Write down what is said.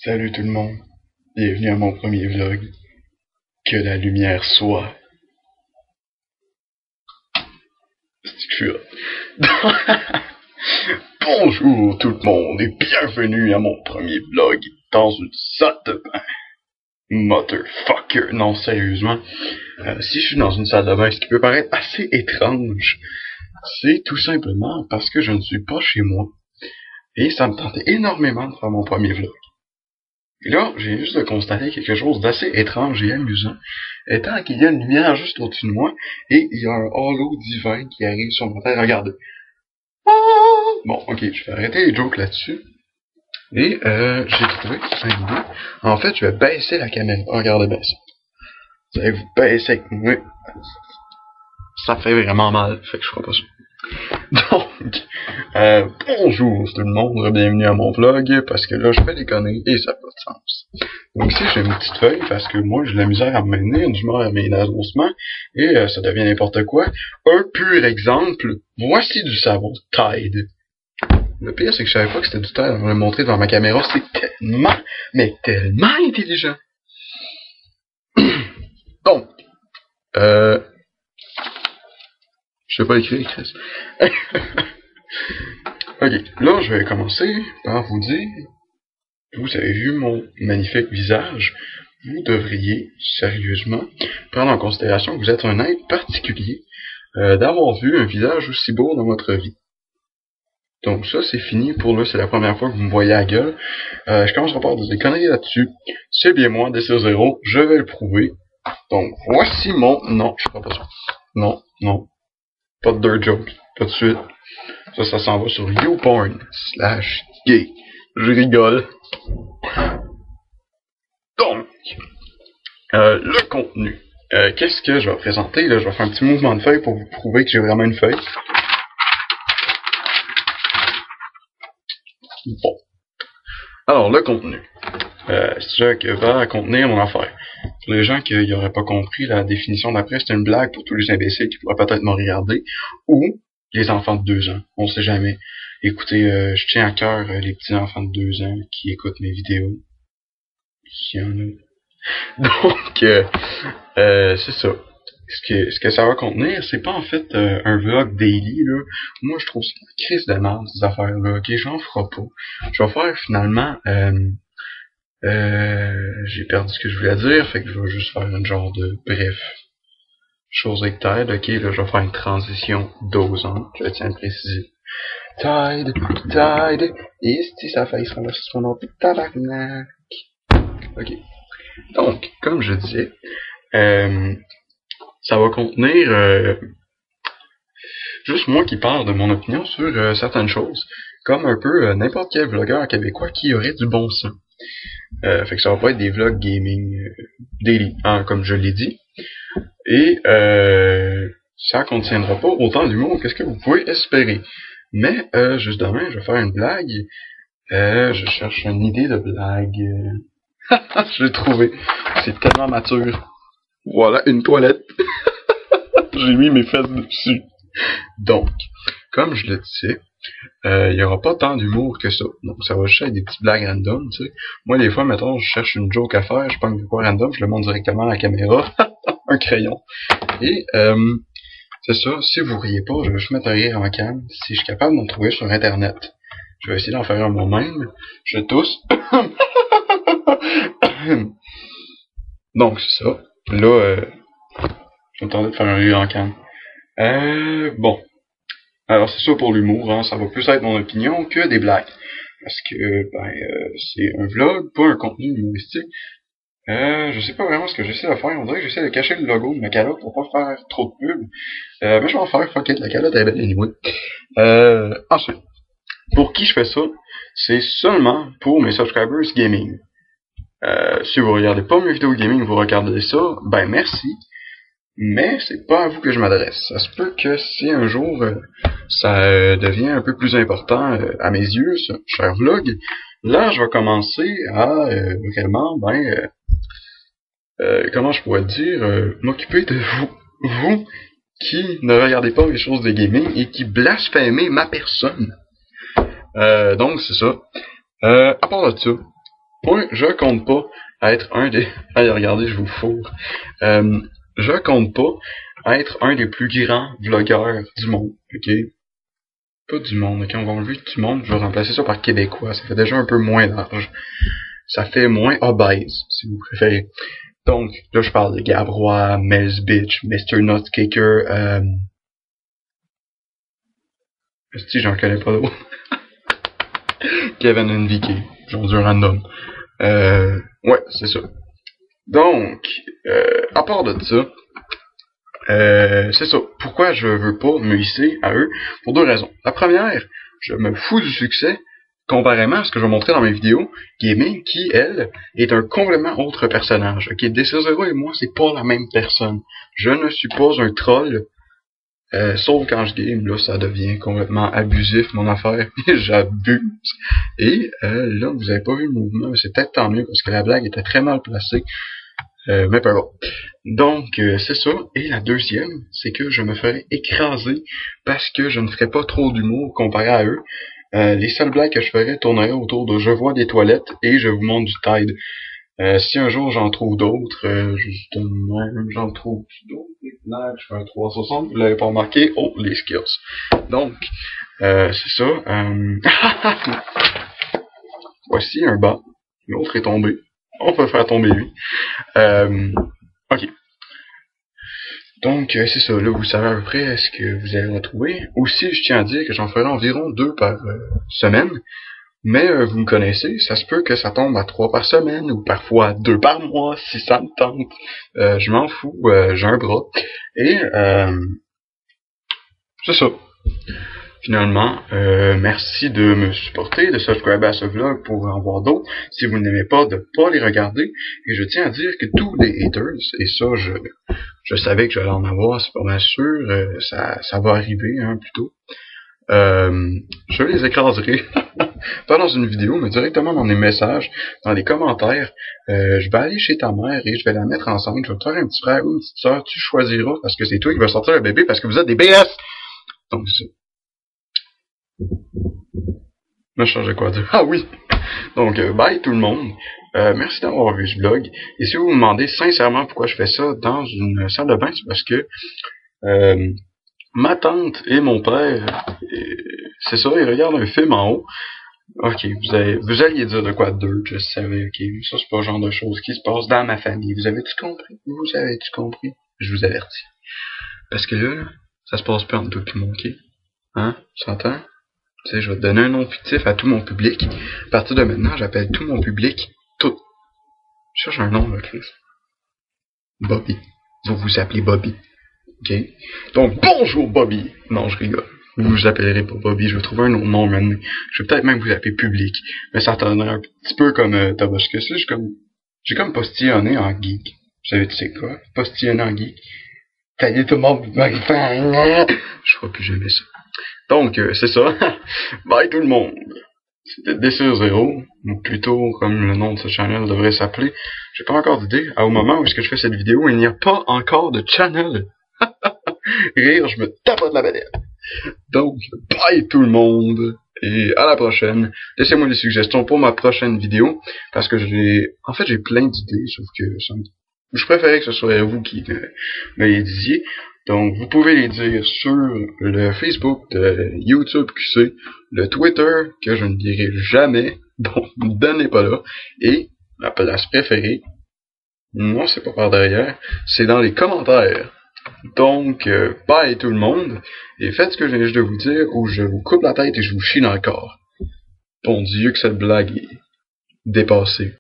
Salut tout le monde, bienvenue à mon premier vlog. Que la lumière soit. C'est que je suis hot. Bonjour tout le monde et bienvenue à mon premier vlog dans une salle de bain. Motherfucker, non sérieusement. Si je suis dans une salle de bain, ce qui peut paraître assez étrange, c'est tout simplement parce que je ne suis pas chez moi. Et ça me tentait énormément de faire mon premier vlog. Et là, j'ai juste de constater quelque chose d'assez étrange et amusant, étant qu'il y a une lumière juste au-dessus de moi, et il y a un halo divin qui arrive sur ma tête. Regardez. Bon, ok, je vais arrêter les jokes là-dessus. Et j'ai trouvé une idée. En fait, je vais baisser la caméra. Regardez bien ça. Vous allez vous baisser avec moi. Ça fait vraiment mal, fait que je ferai pas ça. Donc, bonjour tout le monde, bienvenue à mon vlog, parce que là je fais des conneries et ça n'a pas de sens. Donc ici j'ai une petite feuille, parce que moi j'ai de la misère à me maintenir, du mal à mes naseaucements, et ça devient n'importe quoi. Un pur exemple, voici du savon Tide. Le pire c'est que je savais pas que c'était du Tide, on va le montrer devant ma caméra, c'est tellement, mais tellement intelligent. Donc, je sais pas écrire, Chris. Ok, là je vais commencer par vous dire, vous avez vu mon magnifique visage, vous devriez sérieusement prendre en considération que vous êtes un être particulier d'avoir vu un visage aussi beau dans votre vie. Donc ça c'est fini pour là, c'est la première fois que vous me voyez à la gueule. Je commencerai par dire des conneries là-dessus. C'est bien moi, DC0, je vais le prouver. Donc voici mon... Non, je ferai pas ça. Non, non. Pas de dirt joke, pas de suite. Ça s'en va sur YouPorn/gay. Je rigole. Donc, le contenu. Qu'est-ce que je vais présenter? Là, je vais faire un petit mouvement de feuille pour vous prouver que j'ai vraiment une feuille. Bon. Alors, le contenu. C'est ça que va contenir mon affaire. Pour les gens qui n'auraient pas compris la définition d'après, c'est une blague pour tous les imbéciles qui pourraient peut-être me regarder. Ou les enfants de 2 ans. On sait jamais. Écoutez, je tiens à cœur les petits enfants de 2 ans qui écoutent mes vidéos. S'il y en a. Donc, c'est ça. Ce que ça va contenir, c'est pas en fait un vlog daily, là. Moi, je trouve ça une crise de merde, ces affaires-là. Ok, j'en ferai pas. Je vais faire finalement... j'ai perdu ce que je voulais dire, fait que je vais juste faire une genre de bref chose avec Tide. Ok, là, je vais faire une transition dosante, je tiens à le préciser. Tide, et si ça fait ça, c'est son nom, tabarnak. Ok. Donc, comme je disais, ça va contenir juste moi qui parle de mon opinion sur certaines choses, comme un peu n'importe quel vlogueur québécois qui aurait du bon sens. Fait que ça va pas être des vlogs gaming daily, hein, comme je l'ai dit. Et ça contiendra pas autant d'humour que ce que vous pouvez espérer. Mais juste demain, je vais faire une blague. Je cherche une idée de blague. Je l'ai trouvé. C'est tellement mature. Voilà, une toilette. J'ai mis mes fesses dessus. Donc, comme je le disais, il y aura pas tant d'humour que ça. Donc, ça va juste être des petites blagues random, tu sais. Moi, des fois, mettons, je cherche une joke à faire, je prends de quoi random, je le montre directement à la caméra. Un crayon. Et, c'est ça. Si vous riez pas, je vais juste mettre un rire en cam. Si je suis capable d'en trouver sur Internet, je vais essayer d'en faire un moi-même. Je tousse. Donc, c'est ça. Là, je m'attendais de faire un rire en cam. Bon. Alors, c'est ça pour l'humour, hein. Ça va plus être mon opinion que des blagues. Parce que, c'est un vlog, pas un contenu humoristique. Je sais pas vraiment ce que j'essaie de faire. On dirait que j'essaie de cacher le logo de ma calotte pour pas faire trop de pub. Mais je vais en faire, fuck it, la calotte est belle anyway. Ensuite, pour qui je fais ça? C'est seulement pour mes subscribers gaming. Si vous regardez pas mes vidéos gaming, vous regardez ça, ben merci. Mais c'est pas à vous que je m'adresse. Ça se peut que si un jour ça devient un peu plus important à mes yeux, ce cher vlog, là je vais commencer à vraiment, comment je pourrais dire, m'occuper de vous qui ne regardez pas mes choses de gaming et qui blasphémez ma personne. Donc c'est ça. À part de ça, Moi, je compte pas être un des... Allez, regardez, je vous fourre. Je compte pas être un des plus grands vlogueurs du monde, ok? Pas du monde, ok? On va enlever du monde, je vais remplacer ça par québécois. Ça fait déjà un peu moins large. Ça fait moins obèse, si vous préférez. Donc, là, je parle de Gabrois, Melsbitch, Mr. Nutkicker, si j'en connais pas d'autres. Kevin NVK, j'en dis un random. Ouais, c'est ça. Donc, à part de ça, c'est ça. Pourquoi je veux pas me hisser à eux? Pour deux raisons. La première, je me fous du succès, comparément à ce que je vais montrer dans mes vidéos, Gaming, qui, elle, est un complètement autre personnage. Ok, DC0 et moi, c'est pas la même personne. Je ne suis pas un troll, sauf quand je game, là, ça devient complètement abusif, mon affaire, j'abuse. Et, là, vous avez pas vu le mouvement, mais c'est peut-être tant mieux, parce que la blague était très mal placée. Mais pas bon. Donc, c'est ça. Et la deuxième, c'est que je me ferais écraser parce que je ne ferais pas trop d'humour comparé à eux. Les seules blagues que je ferais tourneraient autour de je vois des toilettes et je vous montre du Tide. Si un jour j'en trouve d'autres, justement, j'en trouve d'autres, là, je fais un 360, vous l'avez pas remarqué, oh, les skills. Donc, c'est ça. Voici un bas, l'autre est tombé. On peut faire tomber lui. Ok. Donc, c'est ça. Là, vous savez à peu près ce que vous allez retrouver. Aussi, je tiens à dire que j'en ferai environ 2 par semaine. Mais vous me connaissez, ça se peut que ça tombe à 3 par semaine ou parfois 2 par mois si ça me tente. Je m'en fous, j'ai un bras. Et c'est ça. Finalement, merci de me supporter, de subscriber à ce vlog pour en voir d'autres. Si vous n'aimez pas, de pas les regarder. Et je tiens à dire que tous les haters, et ça, je savais que j'allais en avoir, c'est pas mal sûr, ça va arriver, hein, plutôt. Je les écraserai, pas dans une vidéo, mais directement dans des messages, dans les commentaires. Je vais aller chez ta mère et je vais la mettre enceinte. Je vais te faire un petit frère ou une petite soeur, tu choisiras, parce que c'est toi qui vas sortir le bébé, parce que vous êtes des BS! Donc, c'est ça. Je changeais quoi dire? Ah oui! Donc, bye tout le monde. Merci d'avoir vu ce vlog. Et si vous vous demandez sincèrement pourquoi je fais ça dans une salle de bain, c'est parce que ma tante et mon père, c'est ça, ils regardent un film en haut. Ok, vous alliez dire de quoi d'eux, je savais, ok. Ça, c'est pas le genre de choses qui se passent dans ma famille. Vous avez-tu compris? Vous avez-tu compris? Je vous avertis. Parce que là, ça se passe pas entre toi et moi, ok? Hein? Tu s'entend? Tu sais, je vais te donner un nom fictif à tout mon public. À partir de maintenant, j'appelle tout mon public tout. Je cherche un nom, là, Chris. Bobby. Vous vous appelez Bobby. Ok? Donc, bonjour Bobby! Non, je rigole. Vous vous appellerez pas Bobby, je vais trouver un autre nom maintenant. Je vais peut-être même vous appeler Public. Mais ça donnerait un petit peu comme Tabasco. J'ai comme postillonné en geek. Vous savez, tu sais quoi? Postillonné en geek. Tailler tout le monde. Je ferai plus jamais ça. Donc, c'est ça. Bye tout le monde. C'était DC0, ou plutôt comme le nom de ce channel devrait s'appeler. J'ai pas encore d'idée. Au moment où je fais cette vidéo, il n'y a pas encore de channel. Rire, je me tape de la banette. Donc, bye tout le monde. Et à la prochaine. Laissez-moi des suggestions pour ma prochaine vidéo. Parce que j'ai plein d'idées, sauf que je préférais que ce soit vous qui me les disiez. Donc, vous pouvez les dire sur le Facebook de YouTube QC, le Twitter, que je ne dirai jamais, donc ne donnez pas là, et ma place préférée, non, c'est pas par derrière, c'est dans les commentaires. Donc, bye tout le monde, et faites ce que j'ai juste de vous dire, ou je vous coupe la tête et je vous chie dans le corps. Bon Dieu que cette blague est dépassée.